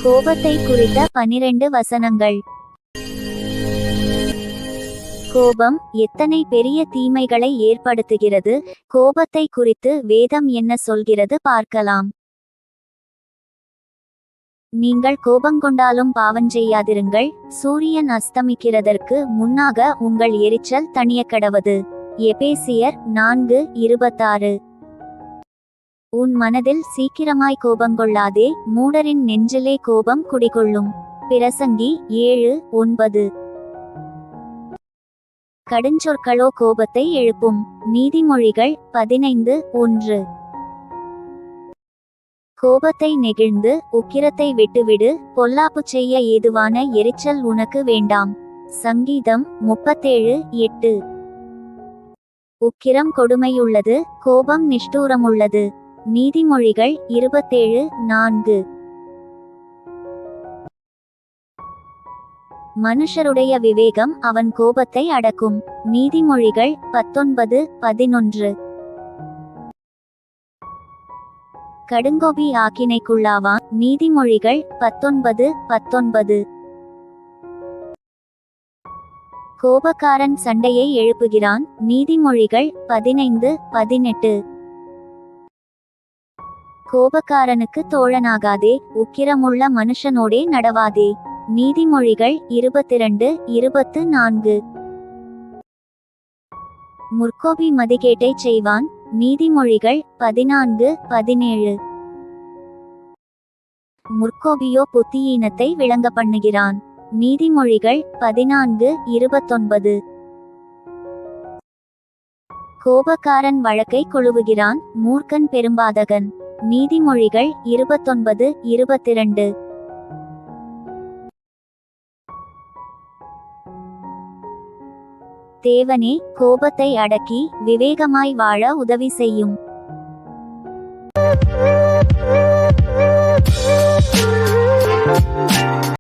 கோபத்தை குறித்த 12 வசனங்கள். கோபம் எத்தனை பெரிய தீமைகளை ஏற்படுத்துகிறது? கோபத்தை குறித்து வேதம் என்ன சொல்கிறது பார்க்கலாம். நீங்கள் கோபங்கொண்டாலும் பாவஞ்செய்யாதிருங்கள், சூரியன் அஸ்தமிக்கிறதற்கு முன்னாக உங்கள் எரிச்சல் தணியக்கடவது. எபேசியர் 4:26. உன் மனதில் சீக்கிரமாய் கோபங்கொள்ளாதே, மூடரின் நெஞ்சிலே கோபம் குடிகொள்ளும். பிரசங்கி 7:9. கடுஞ்சொற்களோ கோபத்தை எழுப்பும். நீதிமொழிகள் 15:1. கோபத்தை நெகிழ்ந்து உக்கிரத்தை விட்டுவிடு, பொல்லாப்பு செய்ய ஏதுவான எரிச்சல் உனக்கு வேண்டாம். சங்கீதம் 37:8. உக்கிரம் கொடுமையுள்ளது, கோபம் நிஷ்டூரமுள்ளது. நீதிமொழிகள் 27:4. மனுஷருடைய விவேகம் அவன் கோபத்தை அடக்கும். நீதிமொழிகள் 19:11. கடுங்கோபி ஆக்கினைக்குள்ளாவான். நீதிமொழிகள் 19:19. கோபக்காரன் சண்டையை எழுப்புகிறான். நீதிமொழிகள் 15:18. கோபக்காரனுக்கு தோழனாகாதே, உக்கிரமுள்ள மனுஷனோடே நடவாதே. நீதிமொழிகள் 22:24. முற்கோபி மதிகேட்டை செய்வான். நீதிமொழிகள் 14:17. முற்கோபியோ புத்தியீனத்தை விளங்க பண்ணுகிறான். நீதிமொழிகள் 14:29. கோபக்காரன் வழக்கை கொழுவுகிறான், மூர்க்கன் பெரும்பாதகன். நீதிமொழிகள் 29:22. தேவனே கோபத்தை அடக்கி விவேகமாய் வாழ உதவி செய்யும்.